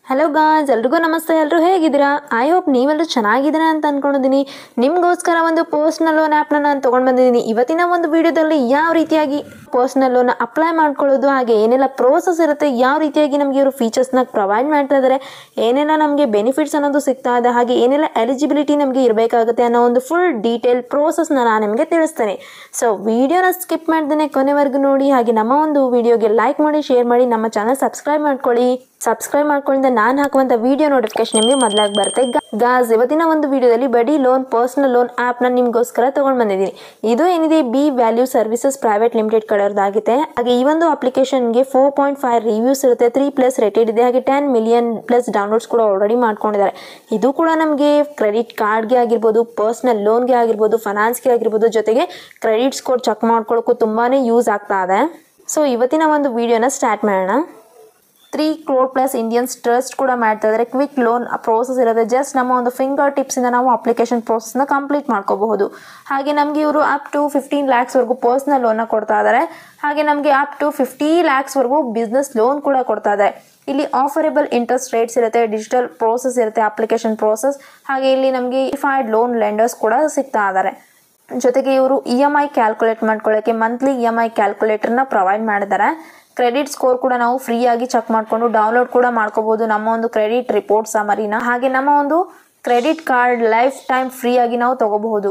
Hello guys, ಎಲ್ರಿಗೂ ನಮಸ್ತೆ. ಎಲ್ಲರೂ ಹೇಗಿದ್ದೀರಾ? ಐ ಹೋಪ್ ನೀವೆಲ್ಲರೂ ಚೆನ್ನಾಗಿದ್ದೀರಾ ಅಂತ ಅಂದ್ಕೊಂಡಿದ್ದೀನಿ. ನಿಮಗೋಸ್ಕರ ಒಂದು ಪರ್ಸ್ನಲ್ ಲೋನ್ ಆ್ಯಪ್ನ ನಾನು ತೊಗೊಂಡು ಬಂದಿದ್ದೀನಿ. ಇವತ್ತಿನ ಒಂದು ವಿಡಿಯೋದಲ್ಲಿ ಯಾವ ರೀತಿಯಾಗಿ ಪರ್ಸ್ನಲ್ ಲೋನ್ ಅಪ್ಲೈ ಮಾಡ್ಕೊಳ್ಳೋದು, ಹಾಗೆ ಏನೆಲ್ಲ ಪ್ರೋಸೆಸ್ ಇರುತ್ತೆ, ಯಾವ ರೀತಿಯಾಗಿ ನಮಗೆ ಇವರು ಫೀಚರ್ಸ್ನ ಪ್ರೊವೈಡ್ ಮಾಡ್ತಾ ಇದ್ದಾರೆ, ಏನೆಲ್ಲ ನಮಗೆ ಬೆನಿಫಿಟ್ಸ್ ಅನ್ನೋದು ಸಿಗ್ತಾ ಇದೆ, ಹಾಗೆ ಏನೆಲ್ಲ ಎಲಿಜಿಬಿಲಿಟಿ ನಮಗೆ ಇರಬೇಕಾಗುತ್ತೆ ಅನ್ನೋ ಒಂದು ಫುಲ್ ಡೀಟೇಲ್ ಪ್ರೋಸೆಸ್ನ ನಾನು ನಿಮಗೆ ತಿಳಿಸ್ತೇನೆ. ಸೊ ವಿಡಿಯೋನ ಸ್ಕಿಪ್ ಮಾಡ್ದೇ ಕೊನೆವರೆಗೂ ನೋಡಿ, ಹಾಗೆ ನಮ್ಮ ಒಂದು ವಿಡಿಯೋಗೆ ಲೈಕ್ ಮಾಡಿ, ಶೇರ್ ಮಾಡಿ, ನಮ್ಮ ಚಾನಲ್ ಸಬ್ಸ್ಕ್ರೈಬ್ ಮಾಡ್ಕೊಳ್ಳಿ. ಸಬ್ಸ್ಕ್ರೈಬ್ ಮಾಡ್ಕೊಳ್ಳಿಂದ ನಾನು ಹಾಕುವಂಥ ವಿಡಿಯೋ ನೋಟಿಫಿಕೇಶನ್ ನಿಮಗೆ ಮೊದಲಾಗಿ ಬರುತ್ತೆ. ಗಾಸ್, ಇವತ್ತಿನ ಒಂದು ವಿಡಿಯೋದಲ್ಲಿ ಬಡಿ ಲೋನ್ ಪರ್ಸನಲ್ ಲೋನ್ ಆ್ಯಪ್ನ ನಿಮಗೋಸ್ಕರ ತೊಗೊಂಡು ಬಂದಿದ್ದೀನಿ. ಇದು ಏನಿದೆ B value services private limited ಕಡೆಯವ್ರದ್ದಾಗಿದೆ. ಹಾಗೆ ಈ ಒಂದು ಅಪ್ಲಿಕೇಶನ್ಗೆ 4.5 ರಿವ್ಯೂಸ್ ಇರುತ್ತೆ, 3+ ರೇಟೆಡ್ ಇದೆ, ಹಾಗೆ 10 ಮಿಲಿಯನ್+ ಡೌನ್ಲೋಡ್ಸ್ ಕೂಡ ಆಲ್ರೆಡಿ ಮಾಡ್ಕೊಂಡಿದ್ದಾರೆ. ಇದು ಕೂಡ ನಮಗೆ ಕ್ರೆಡಿಟ್ ಕಾರ್ಡ್ಗೆ ಆಗಿರ್ಬೋದು, ಪರ್ಸನಲ್ ಲೋನ್ಗೆ ಆಗಿರ್ಬೋದು, ಫೈನಾನ್ಸ್ಗೆ ಆಗಿರ್ಬೋದು, ಜೊತೆಗೆ ಕ್ರೆಡಿಟ್ ಸ್ಕೋರ್ ಚೆಕ್ ಮಾಡ್ಕೊಳ್ಳೋಕ್ಕೂ ತುಂಬಾ ಯೂಸ್ ಆಗ್ತಾ ಇದೆ. ಸೊ ಇವತ್ತಿನ ಒಂದು ವಿಡಿಯೋನ ಸ್ಟಾರ್ಟ್ ಮಾಡೋಣ. 3 crore+ ಇಂಡಿಯನ್ಸ್ ಟ್ರಸ್ಟ್ ಕೂಡ ಮಾಡ್ತಾ ಇದ್ದಾರೆ. ಕ್ವಿಕ್ ಲೋನ್ ಪ್ರೋಸೆಸ್ ಇರುತ್ತೆ. ಜಸ್ಟ್ ನಮ್ಮ ಒಂದು ಫಿಂಗರ್ ಟಿಪ್ಸಿಂದ ನಾವು ಅಪ್ಲಿಕೇಶನ್ ಪ್ರೋಸೆಸ್ನ ಕಂಪ್ಲೀಟ್ ಮಾಡ್ಕೋಬಹುದು. ಹಾಗೆ ನಮಗೆ ಇವರು ಅಪ್ ಟು 15 lakhsವರೆಗೂ ಪರ್ಸನಲ್ ಲೋನ್ನ ಕೊಡ್ತಾ ಇದ್ದಾರೆ. ಹಾಗೆ ನಮಗೆ ಅಪ್ ಟು 50 lakhsವರೆಗೂ ಬಿಸ್ನೆಸ್ ಲೋನ್ ಕೂಡ ಕೊಡ್ತಾ ಇದ್ದಾರೆ. ಇಲ್ಲಿ ಆಫರೇಬಲ್ ಇಂಟ್ರೆಸ್ಟ್ ರೇಟ್ಸ್ ಇರುತ್ತೆ, ಡಿಜಿಟಲ್ ಪ್ರೋಸೆಸ್ ಇರುತ್ತೆ, ಅಪ್ಲಿಕೇಶನ್ ಪ್ರೋಸೆಸ್. ಹಾಗೆ ಇಲ್ಲಿ ನಮಗೆ ಡಿಫೈಡ್ ಲೋನ್ ಲೆಂಡರ್ಸ್ ಕೂಡ ಸಿಗ್ತಾ ಇದ್ದಾರೆ. ಜೊತೆಗೆ ಇವರು EMI ಕ್ಯಾಲ್ಕುಲೇಟ್ ಮಾಡ್ಕೊಳ್ಳೋಕ್ಕೆ ಮಂತ್ಲಿ EMI ಕ್ಯಾಲ್ಕುಲೇಟರ್ನ ಪ್ರೊವೈಡ್ ಮಾಡಿದ್ದಾರೆ. ಕ್ರೆಡಿಟ್ ಸ್ಕೋರ್ ಕೂಡ ನಾವು ಫ್ರೀಯಾಗಿ ಚೆಕ್ ಮಾಡಿಕೊಂಡು ಡೌನ್ಲೋಡ್ ಕೂಡ ಮಾಡ್ಕೋಬಹುದು, ನಮ್ಮ ಒಂದು ಕ್ರೆಡಿಟ್ ರಿಪೋರ್ಟ್ ಸಮರಿನ. ಹಾಗೆ ನಮ್ಮ ಒಂದು ಕ್ರೆಡಿಟ್ ಕಾರ್ಡ್ ಲೈಫ್ ಟೈಮ್ ಫ್ರೀಯಾಗಿ ನಾವು ತಗೋಬಹುದು.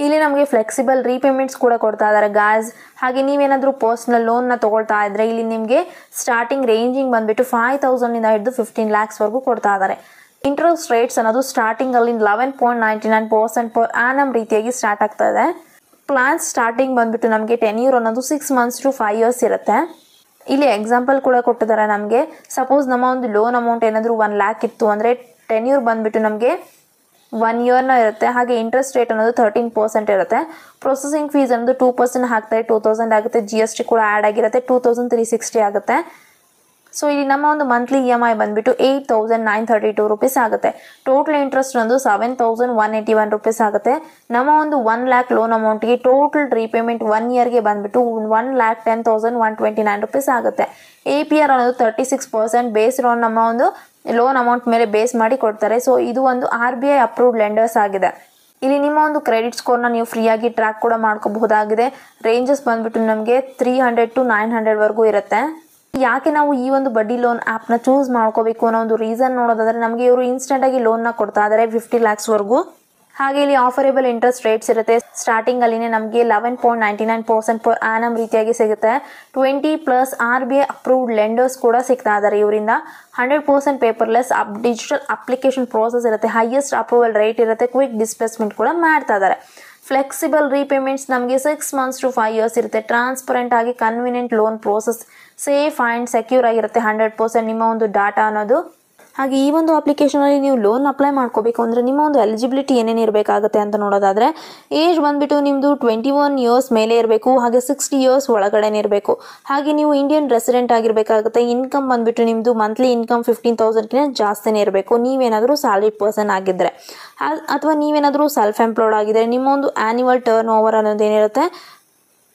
ಇಲ್ಲಿ ನಮಗೆ ಫ್ಲೆಕ್ಸಿಬಲ್ ರೀಪೇಮೆಂಟ್ಸ್ ಕೂಡ ಕೊಡ್ತಾ ಇದ್ದಾರೆ ಗಾಯ್ಸ್. ಹಾಗೆ ನೀವೇನಾದರೂ ಪರ್ಸನಲ್ ಲೋನ್ನ ತೊಗೊಳ್ತಾ ಇದ್ರೆ ಇಲ್ಲಿ ನಿಮಗೆ ಸ್ಟಾರ್ಟಿಂಗ್ ರೇಂಜಿಂಗ್ ಬಂದುಬಿಟ್ಟು 5,000ಇಂದ ಹಿಡಿದು 15 lakhsವರೆಗೂ ಕೊಡ್ತಾ ಇದ್ದಾರೆ. ಇಂಟ್ರೆಸ್ಟ್ ರೇಟ್ಸ್ ಅನ್ನೋದು ಸ್ಟಾರ್ಟಿಂಗಲ್ಲಿ 11.99% ಪರ್ ಆ್ಯನಮ್ ರೀತಿಯಾಗಿ ಸ್ಟಾರ್ಟ್ ಆಗ್ತಾ ಇದೆ. ಪ್ಲಾನ್ಸ್ ಸ್ಟಾರ್ಟಿಂಗ್ ಬಂದುಬಿಟ್ಟು ನಮಗೆ ಟೆನ್ಯೂರ್ ಅನ್ನೋದು 6 months to 5 years ಇರುತ್ತೆ. ಇಲ್ಲಿ ಎಕ್ಸಾಂಪಲ್ ಕೂಡ ಕೊಟ್ಟಿದ್ದಾರೆ ನಮಗೆ. ಸಪೋಸ್ ನಮ್ಮ ಒಂದು ಲೋನ್ ಅಮೌಂಟ್ ಏನಾದರೂ 1 lakh ಇತ್ತು ಅಂದರೆ ಟೆನ್ಯೂರ್ ಬಂದುಬಿಟ್ಟು ನಮಗೆ 1 yearನ ಇರುತ್ತೆ. ಹಾಗೆ ಇಂಟ್ರೆಸ್ಟ್ ರೇಟ್ ಅನ್ನೋದು 13% ಇರುತ್ತೆ. ಪ್ರೊಸೆಸಿಂಗ್ ಫೀಸ್ ಅನ್ನೋದು 2% ಹಾಕ್ತಾರೆ, 2,000 ಆಗುತ್ತೆ. GST ಕೂಡ ಆ್ಯಡ್ ಆಗಿರುತ್ತೆ, 2,360 ಆಗುತ್ತೆ. ಸೊ ಇಲ್ಲಿ ನಮ್ಮ ಒಂದು ಮಂತ್ಲಿ EMI ಬಂದುಬಿಟ್ಟು 8,932 rupees ಆಗುತ್ತೆ. ಟೋಟಲ್ ಇಂಟ್ರೆಸ್ಟ್ ಒಂದು 7,181 rupees ಆಗುತ್ತೆ. ನಮ್ಮ ಒಂದು 1 lakh ಲೋನ್ ಅಮೌಂಟ್ಗೆ ಟೋಟಲ್ ರೀಪೇಮೆಂಟ್ 1 yearಗೆ ಬಂದುಬಿಟ್ಟು 1,10,129 rupees ಆಗುತ್ತೆ. APR ಅನ್ನೋದು 36% ಬೇಸ್ಡ್ ಆನ್ ನಮ್ಮ ಒಂದು ಲೋನ್ ಅಮೌಂಟ್ ಮೇಲೆ ಬೇಸ್ ಮಾಡಿ ಕೊಡ್ತಾರೆ. ಸೊ ಇದು ಒಂದು RBI ಅಪ್ರೂವ್ಡ್ ಲೆಂಡರ್ಸ್ ಆಗಿದೆ. ಇಲ್ಲಿ ನಿಮ್ಮ ಒಂದು ಕ್ರೆಡಿಟ್ ಸ್ಕೋರ್ನ ನೀವು ಫ್ರೀಯಾಗಿ ಟ್ರ್ಯಾಕ್ ಕೂಡ ಮಾಡ್ಕೋಬಹುದಾಗಿದೆ. ರೇಂಜಸ್ ಬಂದುಬಿಟ್ಟು ನಮಗೆ 300 to 900ವರೆಗೂ ಇರುತ್ತೆ. ಯಾಕೆ ನಾವು ಈ ಒಂದು ಬಡ್ಡಿ ಲೋನ್ ಆ್ಯಪ್ನ ಚೂಸ್ ಮಾಡ್ಕೋಬೇಕು ಅನ್ನೋ ಒಂದು ರೀಸನ್ ನೋಡೋದಾದರೆ, ನಮಗೆ ಇವರು ಇನ್ಸ್ಟೆಂಟಾಗಿ ಲೋನ್ನ ಕೊಡ್ತಾ ಇದ್ದಾರೆ 50 lakhsವರೆಗೂ. ಹಾಗೆ ಇಲ್ಲಿ ಆಫರೇಬಲ್ ಇಂಟ್ರೆಸ್ಟ್ ರೇಟ್ಸ್ ಇರುತ್ತೆ. ಸ್ಟಾರ್ಟಿಂಗಲ್ಲಿನೇ ನಮಗೆ 11.99% ಪರ್ ಆ್ಯನಮ್ ರೀತಿಯಾಗಿ ಸಿಗುತ್ತೆ. 20+ RBI ಅಪ್ರೂವ್ಡ್ ಲೆಂಡರ್ಸ್ ಕೂಡ ಸಿಗ್ತಾ ಇದ್ದಾರೆ ಇವರಿಂದ. 100% ಪೇಪರ್ಲೆಸ್ ಡಿಜಿಟಲ್ ಅಪ್ಲಿಕೇಶನ್ ಪ್ರೋಸೆಸ್ ಇರುತ್ತೆ. ಹೈಯೆಸ್ಟ್ ಅಪ್ರೂವಲ್ ರೇಟ್ ಇರುತ್ತೆ. ಕ್ವಿಕ್ ಡಿಸ್ಪ್ಲೇಸ್ಮೆಂಟ್ ಕೂಡ ಮಾಡ್ತಾ ಇದ್ದಾರೆ. ಫ್ಲೆಕ್ಸಿಬಲ್ ರೀಪೇಮೆಂಟ್ಸ್ ನಮಗೆ 6 months to 5 years ಇರುತ್ತೆ. ಟ್ರಾನ್ಸ್ಪರೆಂಟ್ ಆಗಿ convenient loan process, safe and secure ಆಗಿರುತ್ತೆ. 100% ನಿಮ್ಮ ಒಂದು ಡಾಟಾ ಅನ್ನೋದು. ಹಾಗೆ ಈ ಒಂದು ಅಪ್ಲಿಕೇಶನಲ್ಲಿ ನೀವು ಲೋನ್ ಅಪ್ಲೈ ಮಾಡ್ಕೋಬೇಕು ಅಂದರೆ ನಿಮ್ಮ ಒಂದು ಎಲಿಜಿಬಿಲಿಟಿ ಏನೇನು ಇರಬೇಕಾಗುತ್ತೆ ಅಂತ ನೋಡೋದಾದರೆ, ಏಜ್ ಬಂದುಬಿಟ್ಟು ನಿಮ್ಮದು 21 years ಮೇಲೆ ಇರಬೇಕು. ಹಾಗೆ 60 years ಒಳಗಡೆನೇ ಇರಬೇಕು. ಹಾಗೆ ನೀವು ಇಂಡಿಯನ್ ರೆಸಿಡೆಂಟ್ ಆಗಿರಬೇಕಾಗುತ್ತೆ. ಇನ್ಕಮ್ ಬಂದುಬಿಟ್ಟು ನಿಮ್ಮದು ಮಂತ್ಲಿ ಇನ್ಕಮ್ 15,000ಗಿಂತ ಜಾಸ್ತಿನೇ ಇರಬೇಕು, ನೀವೇನಾದರೂ ಸ್ಯಾಲರಿ ಪರ್ಸನ್ ಆಗಿದ್ದರೆ. ಅಥವಾ ನೀವೇನಾದರೂ ಸೆಲ್ಫ್ ಎಂಪ್ಲಾಯ್ಡ್ ಆಗಿದ್ದರೆ ನಿಮ್ಮ ಒಂದು ಆ್ಯನ್ಯುವಲ್ ಟರ್ನ್ ಓವರ್ ಅನ್ನೋದು ಏನಿರುತ್ತೆ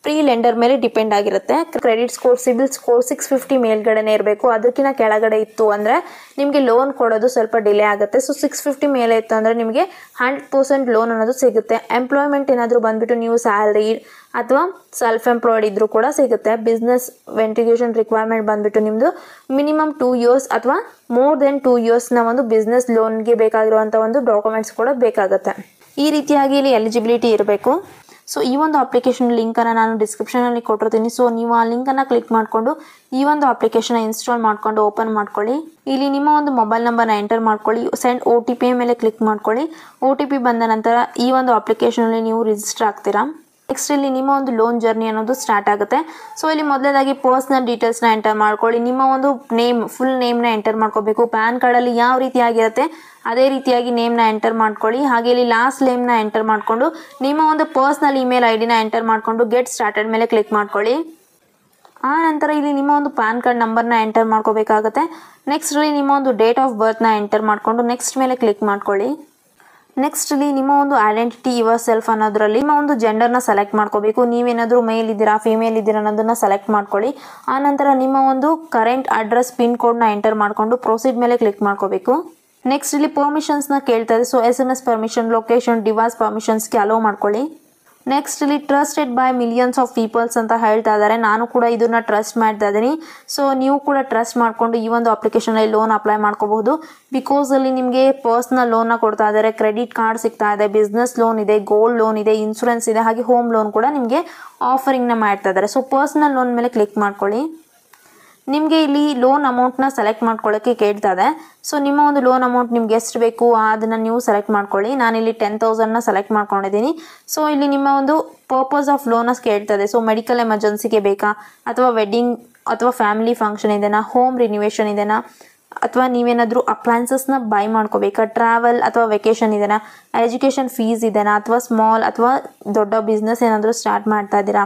ಪ್ರೀ ಲೆಂಡರ್ ಮೇಲೆ ಡಿಪೆಂಡ್ ಆಗಿರುತ್ತೆ. ಕ್ರೆಡಿಟ್ ಸ್ಕೋರ್, ಸಿಬಿಲ್ ಸ್ಕೋರ್ 650 ಮೇಲ್ಗಡೆನೇ ಇರಬೇಕು. ಅದಕ್ಕಿಂತ ಕೆಳಗಡೆ ಇತ್ತು ಅಂದರೆ ನಿಮಗೆ ಲೋನ್ ಕೊಡೋದು ಸ್ವಲ್ಪ ಡಿಲೇ ಆಗುತ್ತೆ. ಸೊ 650 ಮೇಲೆ ಇತ್ತು ಅಂದರೆ ನಿಮಗೆ 100% ಲೋನ್ ಅನ್ನೋದು ಸಿಗುತ್ತೆ. ಎಂಪ್ಲಾಯ್ಮೆಂಟ್ ಏನಾದರೂ ಬಂದುಬಿಟ್ಟು ನೀವು ಸ್ಯಾಲ್ರಿ ಅಥವಾ ಸೆಲ್ಫ್ ಎಂಪ್ಲಾಯ್ಡ್ ಇದ್ದರೂ ಕೂಡ ಸಿಗುತ್ತೆ. ಬಿಸ್ನೆಸ್ ವೆಂಟಿಗೇಷನ್ ರಿಕ್ವೈರ್ಮೆಂಟ್ ಬಂದುಬಿಟ್ಟು ನಿಮ್ಮದು ಮಿನಿಮಮ್ 2 years ಅಥವಾ ಮೋರ್ ದೆನ್ 2 yearsನ ಒಂದು ಬಿಸ್ನೆಸ್ ಲೋನ್ಗೆ ಬೇಕಾಗಿರುವಂಥ ಒಂದು ಡಾಕ್ಯುಮೆಂಟ್ಸ್ ಕೂಡ ಬೇಕಾಗುತ್ತೆ. ಈ ರೀತಿಯಾಗಿ ಇಲ್ಲಿ ಎಲಿಜಿಬಿಲಿಟಿ ಇರಬೇಕು. ಸೊ ಈ ಒಂದು ಅಪ್ಲಿಕೇಶನ್ ಲಿಂಕನ್ನು ನಾನು ಡಿಸ್ಕ್ರಿಪ್ಷನಲ್ಲಿ ಕೊಟ್ಟಿರ್ತೀನಿ. ಸೊ ನೀವು ಆ ಲಿಂಕನ್ನು ಕ್ಲಿಕ್ ಮಾಡಿಕೊಂಡು ಈ ಒಂದು ಅಪ್ಲಿಕೇಶನ್ ಇನ್ಸ್ಟಾಲ್ ಮಾಡಿಕೊಂಡು ಓಪನ್ ಮಾಡ್ಕೊಳ್ಳಿ. ಇಲ್ಲಿ ನಿಮ್ಮ ಒಂದು ಮೊಬೈಲ್ ನಂಬರ್ನ ಎಂಟರ್ ಮಾಡ್ಕೊಳ್ಳಿ. ಸೆಂಡ್ OTP ಮೇಲೆ ಕ್ಲಿಕ್ ಮಾಡ್ಕೊಳ್ಳಿ. OTP ಬಂದ ನಂತರ ಈ ಒಂದು ಅಪ್ಲಿಕೇಶನಲ್ಲಿ ನೀವು ರಿಜಿಸ್ಟರ್ ಆಗ್ತೀರಾ. ನೆಕ್ಸ್ಟ್ ಇಲ್ಲಿ ನಿಮ್ಮ ಒಂದು ಲೋನ್ ಜರ್ನಿ ಅನ್ನೋದು ಸ್ಟಾರ್ಟ್ ಆಗುತ್ತೆ. ಸೊ ಇಲ್ಲಿ ಮೊದಲೇದಾಗಿ ಪರ್ಸನಲ್ ಡೀಟೇಲ್ಸ್ನ ಎಂಟರ್ ಮಾಡ್ಕೊಳ್ಳಿ. ನಿಮ್ಮ ಒಂದು ನೇಮ್, ಫುಲ್ ನೇಮ್ನ ಎಂಟರ್ ಮಾಡ್ಕೋಬೇಕು. ಪ್ಯಾನ್ ಕಾರ್ಡಲ್ಲಿ ಯಾವ ರೀತಿಯಾಗಿರುತ್ತೆ ಅದೇ ರೀತಿಯಾಗಿ ನೇಮ್ನ ಎಂಟರ್ ಮಾಡ್ಕೊಳ್ಳಿ. ಹಾಗೆ ಇಲ್ಲಿ ಲಾಸ್ಟ್ ನೇಮ್ನ ಎಂಟರ್ ಮಾಡಿಕೊಂಡು ನಿಮ್ಮ ಒಂದು ಪರ್ಸನಲ್ ಇಮೇಲ್ ID ನ ಎಂಟರ್ ಮಾಡಿಕೊಂಡು ಗೆಟ್ ಸ್ಟಾರ್ಟೆಡ್ ಮೇಲೆ ಕ್ಲಿಕ್ ಮಾಡ್ಕೊಳ್ಳಿ. ಆ ನಂತರ ಇಲ್ಲಿ ನಿಮ್ಮ ಒಂದು ಪ್ಯಾನ್ ಕಾರ್ಡ್ ನಂಬರ್ನ ಎಂಟರ್ ಮಾಡ್ಕೋಬೇಕಾಗುತ್ತೆ. ನೆಕ್ಸ್ಟ್ ಇಲ್ಲಿ ನಿಮ್ಮ ಒಂದು ಡೇಟ್ ಆಫ್ ಬರ್ತ್ನ ಎಂಟರ್ ಮಾಡಿಕೊಂಡು ನೆಕ್ಸ್ಟ್ ಮೇಲೆ ಕ್ಲಿಕ್ ಮಾಡ್ಕೊಳ್ಳಿ. ನೆಕ್ಸ್ಟ್ ಇಲ್ಲಿ ನಿಮ್ಮ ಒಂದು ಐಡೆಂಟಿಟಿ ಯುವರ್ ಸೆಲ್ಫ್ ಅನ್ನೋದ್ರಲ್ಲಿ ನಿಮ್ಮ ಒಂದು ಜೆಂಡರ್ನ ಸೆಲೆಕ್ಟ್ ಮಾಡ್ಕೋಬೇಕು. ನೀವೇನಾದರೂ ಮೇಲ್ ಇದ್ದೀರಾ ಫಿಮೇಲ್ ಇದ್ದೀರಾ ಅನ್ನೋದನ್ನ ಸೆಲೆಕ್ಟ್ ಮಾಡ್ಕೊಳ್ಳಿ. ಆನಂತರ ನಿಮ್ಮ ಒಂದು ಕರೆಂಟ್ ಅಡ್ರೆಸ್ ಪಿನ್ ಕೋಡ್ನ ಎಂಟರ್ ಮಾಡಿಕೊಂಡು ಪ್ರೊಸೀಡ್ ಮೇಲೆ ಕ್ಲಿಕ್ ಮಾಡ್ಕೋಬೇಕು. ನೆಕ್ಸ್ಟ್ ಇಲ್ಲಿ ಪರ್ಮಿಷನ್ಸ್ನ ಕೇಳ್ತಾ ಇದೆ. So SMS permission, location, device ಪರ್ಮಿಷನ್ಸ್ಗೆ ಅಲೋ ಮಾಡ್ಕೊಳ್ಳಿ. ನೆಕ್ಸ್ಟ್ ಇಲ್ಲಿ trusted by millions of peoples ಅಂತ ಹೇಳ್ತಾ ಇದ್ದಾರೆ. ನಾನು ಕೂಡ ಇದನ್ನ ಟ್ರಸ್ಟ್ ಮಾಡ್ತಾ ಇದ್ದೀನಿ. ಸೊ ನೀವು ಕೂಡ ಟ್ರಸ್ಟ್ ಮಾಡಿಕೊಂಡು ಈ ಒಂದು ಅಪ್ಲಿಕೇಶನಲ್ಲಿ ಲೋನ್ ಅಪ್ಲೈ ಮಾಡ್ಕೋಬಹುದು. ಬಿಕಾಸ್ ಅಲ್ಲಿ ನಿಮಗೆ ಪರ್ಸನಲ್ ಲೋನ್ನ ಕೊಡ್ತಾ ಇದ್ದಾರೆ, ಕ್ರೆಡಿಟ್ ಕಾರ್ಡ್ ಸಿಗ್ತಾ ಇದೆ, ಬಿಸ್ನೆಸ್ ಲೋನ್ ಇದೆ, ಗೋಲ್ಡ್ ಲೋನ್ ಇದೆ, ಇನ್ಶೂರೆನ್ಸ್ ಇದೆ, ಹಾಗೆ ಹೋಮ್ ಲೋನ್ ಕೂಡ ನಿಮಗೆ ಆಫರಿಂಗ್ನ ಮಾಡ್ತಾ ಇದ್ದಾರೆ. ಸೊ ಪರ್ಸನಲ್ ಲೋನ್ ಮೇಲೆ ಕ್ಲಿಕ್ ಮಾಡ್ಕೊಳ್ಳಿ. ನಿಮಗೆ ಇಲ್ಲಿ ಲೋನ್ ಅಮೌಂಟ್ನ ಸೆಲೆಕ್ಟ್ ಮಾಡ್ಕೊಳ್ಳೋಕ್ಕೆ ಕೇಳ್ತಾ ಇದೆ. ಸೊ ನಿಮ್ಮ ಒಂದು ಲೋನ್ ಅಮೌಂಟ್ ನಿಮ್ಗೆ ಎಷ್ಟು ಬೇಕು ಅದನ್ನು ನೀವು ಸೆಲೆಕ್ಟ್ ಮಾಡ್ಕೊಳ್ಳಿ. ನಾನಿಲ್ಲಿ 10,000ನ ಸೆಲೆಕ್ಟ್ ಮಾಡ್ಕೊಂಡಿದ್ದೀನಿ. ಸೊ ಇಲ್ಲಿ ನಿಮ್ಮ ಒಂದು ಪರ್ಪಸ್ ಆಫ್ ಲೋನಸ್ ಕೇಳ್ತದೆ. ಸೊ ಮೆಡಿಕಲ್ ಎಮರ್ಜೆನ್ಸಿಗೆ ಬೇಕಾ, ಅಥವಾ ವೆಡ್ಡಿಂಗ್ ಅಥವಾ ಫ್ಯಾಮಿಲಿ ಫಂಕ್ಷನ್ ಇದೆನಾ, ಹೋಮ್ ರಿನಿವೇಷನ್ ಇದೆನಾ, ಅಥವಾ ನೀವೇನಾದರೂ ಅಪ್ಲೈನ್ಸಸ್ನ ಬೈ ಮಾಡ್ಕೋಬೇಕಾ, ಟ್ರಾವೆಲ್ ಅಥವಾ ವೆಕೇಷನ್ ಇದೆನಾ, ಎಜುಕೇಷನ್ ಫೀಸ್ ಇದೆನಾ, ಅಥವಾ ಸ್ಮಾಲ್ ಅಥವಾ ದೊಡ್ಡ ಬಿಸ್ನೆಸ್ ಏನಾದರೂ ಸ್ಟಾರ್ಟ್ ಮಾಡ್ತಾ ಇದ್ದೀರಾ,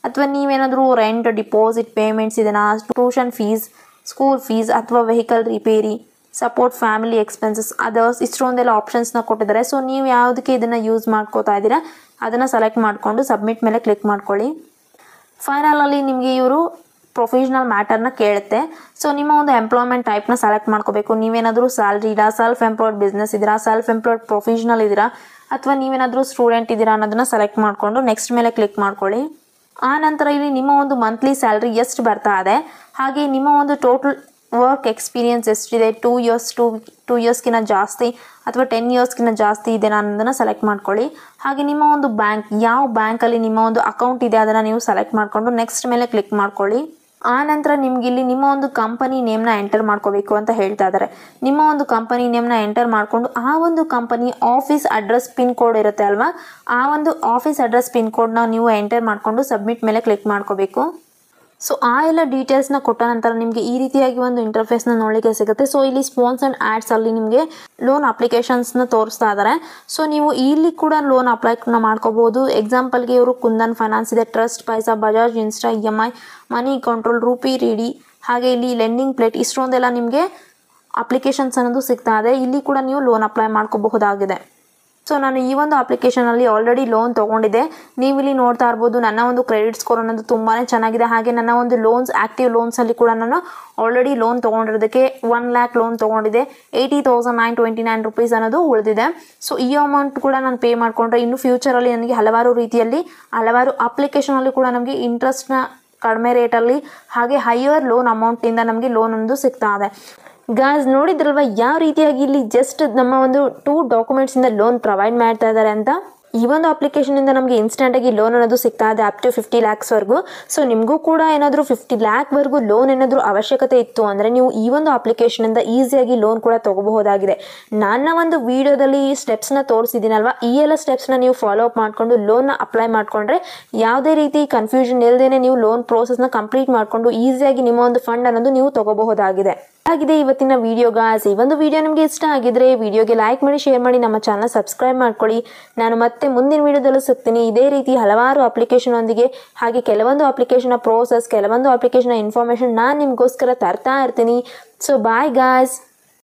ಅಥವಾ ನೀವೇನಾದರೂ ರೆಂಟ್, ಡಿಪಾಸಿಟ್, ಪೇಮೆಂಟ್ಸ್ ಇದೆನಾ, ಟ್ಯೂಷನ್ ಫೀಸ್, ಸ್ಕೂಲ್ ಫೀಸ್, ಅಥವಾ ವೆಹಿಕಲ್ ರಿಪೇರಿ, ಸಪೋರ್ಟ್ ಫ್ಯಾಮಿಲಿ ಎಕ್ಸ್ಪೆನ್ಸಸ್, ಅದರ್ಸ್, ಇಷ್ಟೊಂದೆಲ್ಲ ಆಪ್ಷನ್ಸ್ನ ಕೊಟ್ಟಿದ್ದಾರೆ. ಸೊ ನೀವು ಯಾವುದಕ್ಕೆ ಇದನ್ನು ಯೂಸ್ ಮಾಡ್ಕೋತಾ ಇದ್ದೀರಾ ಅದನ್ನು ಸೆಲೆಕ್ಟ್ ಮಾಡಿಕೊಂಡು ಸಬ್ಮಿಟ್ ಮೇಲೆ ಕ್ಲಿಕ್ ಮಾಡ್ಕೊಳ್ಳಿ. ಫೈನಲಲ್ಲಿ ನಿಮಗೆ ಇವರು ಪ್ರೊಫೆಷನಲ್ ಮ್ಯಾಟರ್ನ ಕೇಳುತ್ತೆ. ಸೊ ನಿಮ್ಮ ಒಂದು ಎಂಪ್ಲಾಯ್ಮೆಂಟ್ ಟೈಪ್ನ ಸೆಲೆಕ್ಟ್ ಮಾಡ್ಕೋಬೇಕು. ನೀವೇನಾದರೂ ಸ್ಯಾಲ್ರಿ ಇದ್ದೀರಾ, ಸೆಲ್ಫ್ ಎಂಪ್ಲಾಯ್ಡ್ ಬಿಸ್ನೆಸ್ ಇದ್ದೀರಾ, ಸೆಲ್ಫ್ ಎಂಪ್ಲಾಯ್ಡ್ ಪ್ರೊಫೆಷನಲ್ ಇದ್ದೀರಾ, ಅಥವಾ ನೀವೇನಾದರೂ ಸ್ಟೂಡೆಂಟ್ ಇದ್ದೀರಾ ಅನ್ನೋದನ್ನ ಸೆಲೆಕ್ಟ್ ಮಾಡಿಕೊಂಡು ನೆಕ್ಸ್ಟ್ ಮೇಲೆ ಕ್ಲಿಕ್ ಮಾಡ್ಕೊಳ್ಳಿ. ಆ ನಂತರ ಇಲ್ಲಿ ನಿಮ್ಮ ಒಂದು ಮಂತ್ಲಿ ಸ್ಯಾಲ್ರಿ ಎಷ್ಟು ಬರ್ತಾ ಇದೆ, ಹಾಗೆ ನಿಮ್ಮ ಒಂದು ಟೋಟಲ್ ವರ್ಕ್ ಎಕ್ಸ್ಪೀರಿಯನ್ಸ್ ಎಷ್ಟಿದೆ, 2 ಇಯರ್ಸ್ಗಿಂತ ಜಾಸ್ತಿ ಅಥವಾ 10 ಇಯರ್ಸ್ಗಿಂತ ಜಾಸ್ತಿ ಇದೆ ಅನ್ನೋದನ್ನು ಸೆಲೆಕ್ಟ್ ಮಾಡ್ಕೊಳ್ಳಿ. ಹಾಗೆ ನಿಮ್ಮ ಒಂದು ಬ್ಯಾಂಕ್, ಯಾವ ಬ್ಯಾಂಕಲ್ಲಿ ನಿಮ್ಮ ಒಂದು ಅಕೌಂಟ್ ಇದೆ ಅದನ್ನು ನೀವು ಸೆಲೆಕ್ಟ್ ಮಾಡಿಕೊಂಡು ನೆಕ್ಸ್ಟ್ ಮೇಲೆ ಕ್ಲಿಕ್ ಮಾಡ್ಕೊಳ್ಳಿ. ಆ ನಂತರ ನಿಮ್ಗೆ ಇಲ್ಲಿ ನಿಮ್ಮ ಒಂದು ಕಂಪನಿ ನೇಮ್ನ ಎಂಟರ್ ಮಾಡ್ಕೋಬೇಕು ಅಂತ ಹೇಳ್ತಾ ಇದ್ದಾರೆ. ನಿಮ್ಮ ಒಂದು ಕಂಪನಿ ನೇಮ್ನ ಎಂಟರ್ ಮಾಡಿಕೊಂಡು ಆ ಒಂದು company office address pin code ಇರುತ್ತೆ ಅಲ್ವಾ, ಆ ಒಂದು ಆಫೀಸ್ ಅಡ್ರೆಸ್ ಪಿನ್ ಕೋಡ್ನ ನೀವು ಎಂಟರ್ ಮಾಡಿಕೊಂಡು ಸಬ್ಮಿಟ್ ಮೇಲೆ ಕ್ಲಿಕ್ ಮಾಡ್ಕೋಬೇಕು. ಸೊ ಆ ಎಲ್ಲ ಡೀಟೇಲ್ಸ್ನ ಕೊಟ್ಟ ನಂತರ ನಿಮಗೆ ಈ ರೀತಿಯಾಗಿ ಒಂದು ಇಂಟರ್ಫೇಸ್ನ ನೋಡಲಿಕ್ಕೆ ಸಿಗುತ್ತೆ. ಸೊ ಇಲ್ಲಿ ಸ್ಪಾನ್ಸರ್ಡ್ ಆ್ಯಡ್ಸ್ ಅಲ್ಲಿ ನಿಮಗೆ ಲೋನ್ ಅಪ್ಲಿಕೇಶನ್ಸ್ನ ತೋರಿಸ್ತಾ ಇದ್ದಾರೆ. ಸೊ ನೀವು ಇಲ್ಲಿ ಕೂಡ ಲೋನ್ ಅಪ್ಲೈನ ಮಾಡ್ಕೋಬಹುದು. ಎಕ್ಸಾಂಪಲ್ಗೆ ಇವರು ಕುಂದನ್ ಫೈನಾನ್ಸ್ ಇದೆ, ಟ್ರಸ್ಟ್ ಪೈಸಾ, ಬಜಾಜ್ ಇನ್ಸ್ಟಾ, EMI, ಮನಿ ಕಂಟ್ರೋಲ್, ರೂಪಿ ರಿಡಿ, ಹಾಗೆ ಇಲ್ಲಿ ಲೆಂಡಿಂಗ್ ಪ್ಲೇಟ್, ಇಷ್ಟೊಂದೆಲ್ಲ ನಿಮಗೆ ಅಪ್ಲಿಕೇಶನ್ಸ್ ಅನ್ನೋದು ಸಿಗ್ತಾ ಇದೆ. ಇಲ್ಲಿ ಕೂಡ ನೀವು ಲೋನ್ ಅಪ್ಲೈ ಮಾಡ್ಕೋಬಹುದಾಗಿದೆ. ಸೊ ನಾನು ಈ ಒಂದು ಅಪ್ಲಿಕೇಶನಲ್ಲಿ ಆಲ್ರೆಡಿ ಲೋನ್ ತೊಗೊಂಡಿದ್ದೆ. ನೀವು ಇಲ್ಲಿ ನೋಡ್ತಾ ಇರ್ಬೋದು ನನ್ನ ಒಂದು ಕ್ರೆಡಿಟ್ ಸ್ಕೋರ್ ಅನ್ನೋದು ತುಂಬಾ ಚೆನ್ನಾಗಿದೆ. ಹಾಗೆ ನನ್ನ ಒಂದು ಲೋನ್ಸ್, ಆ್ಯಕ್ಟಿವ್ ಲೋನ್ಸಲ್ಲಿ ಕೂಡ ನಾನು ಆಲ್ರೆಡಿ ಲೋನ್ ತೊಗೊಂಡಿರೋದಕ್ಕೆ 1 lakh ಲೋನ್ ತೊಗೊಂಡಿದ್ದೆ. 80,929 rupees ಅನ್ನೋದು ಉಳಿದಿದೆ. ಸೊ ಈ ಅಮೌಂಟ್ ಕೂಡ ನಾನು ಪೇ ಮಾಡಿಕೊಂಡ್ರೆ ಇನ್ನು ಫ್ಯೂಚರಲ್ಲಿ ನನಗೆ ಹಲವಾರು ರೀತಿಯಲ್ಲಿ ಹಲವಾರು ಅಪ್ಲಿಕೇಶನಲ್ಲಿ ಕೂಡ ನಮಗೆ ಇಂಟ್ರೆಸ್ಟ್ನ ಕಡಿಮೆ ರೇಟಲ್ಲಿ ಹಾಗೆ ಹೈಯರ್ ಲೋನ್ ಅಮೌಂಟಿಂದ ನಮಗೆ ಲೋನ್ ಅನ್ನೋದು ಸಿಗ್ತಾ ಇದೆ. ಗಾಯ್ಸ್ ನೋಡಿದ್ರಲ್ವ ಯಾವ ರೀತಿಯಾಗಿ ಇಲ್ಲಿ ಜಸ್ಟ್ ನಮ್ಮ ಒಂದು 2 ಡಾಕ್ಯುಮೆಂಟ್ಸಿಂದ ಲೋನ್ ಪ್ರೊವೈಡ್ ಮಾಡ್ತಾ ಇದ್ದಾರೆ ಅಂತ. ಈ ಒಂದು ಅಪ್ಲಿಕೇಶನಿಂದ ನಮಗೆ ಇನ್ಸ್ಟೆಂಟಾಗಿ ಲೋನ್ ಅನ್ನೋದು ಸಿಗ್ತಾ ಇದೆ ಅಪ್ ಟು 50 lakhsವರೆಗೂ. ಸೊ ನಿಮಗೂ ಕೂಡ ಏನಾದರೂ 50 lakhವರೆಗೂ ಲೋನ್ ಏನಾದರೂ ಅವಶ್ಯಕತೆ ಇತ್ತು ಅಂದರೆ ನೀವು ಈ ಒಂದು ಅಪ್ಲಿಕೇಶನಿಂದ ಈಸಿಯಾಗಿ ಲೋನ್ ಕೂಡ ತೊಗೋಬಹುದಾಗಿದೆ. ನನ್ನ ಒಂದು ವಿಡಿಯೋದಲ್ಲಿ ಈ ಸ್ಟೆಪ್ಸ್ನ ತೋರಿಸಿದ್ದೀನಲ್ವ, ಈ ಎಲ್ಲ ಸ್ಟೆಪ್ಸ್ನ ನೀವು ಫಾಲೋ ಅಪ್ ಮಾಡಿಕೊಂಡು ಲೋನ್ನ ಅಪ್ಲೈ ಮಾಡಿಕೊಂಡ್ರೆ ಯಾವುದೇ ರೀತಿ ಕನ್ಫ್ಯೂಷನ್ ಇಲ್ಲದೇ ನೀವು ಲೋನ್ ಪ್ರೋಸೆಸ್ನ ಕಂಪ್ಲೀಟ್ ಮಾಡಿಕೊಂಡು ಈಸಿಯಾಗಿ ನಿಮ್ಮ ಒಂದು ಫಂಡ್ ಅನ್ನೋದು ನೀವು ತೊಗೋಬಹುದಾಗಿದೆ. ಆಗಿದೆ ಇವತ್ತಿನ ವಿಡಿಯೋ ಗಾಯ್ಸ್. ಈ ಒಂದು ವಿಡಿಯೋ ನಿಮಗೆ ಇಷ್ಟ ಆಗಿದ್ರೆ ವಿಡಿಯೋಗೆ ಲೈಕ್ ಮಾಡಿ, ಶೇರ್ ಮಾಡಿ, ನಮ್ಮ ಚಾನಲ್ ಸಬ್ಸ್ಕ್ರೈಬ್ ಮಾಡ್ಕೊಳ್ಳಿ. ನಾನು ಮತ್ತೆ ಮುಂದಿನ ವಿಡಿಯೋದಲ್ಲೂ ಸಿಗ್ತೀನಿ ಇದೇ ರೀತಿ ಹಲವಾರು ಅಪ್ಲಿಕೇಶನ್ ಒಂದಿಗೆ. ಹಾಗೆ ಕೆಲವೊಂದು ಅಪ್ಲಿಕೇಶನ್ ಪ್ರೋಸೆಸ್, ಕೆಲವೊಂದು ಅಪ್ಲಿಕೇಶನ್ ಇನ್ಫಾರ್ಮೇಷನ್ ನಾನು ನಿಮಗೋಸ್ಕರ ತರ್ತಾ ಇರ್ತೀನಿ. So bye guys.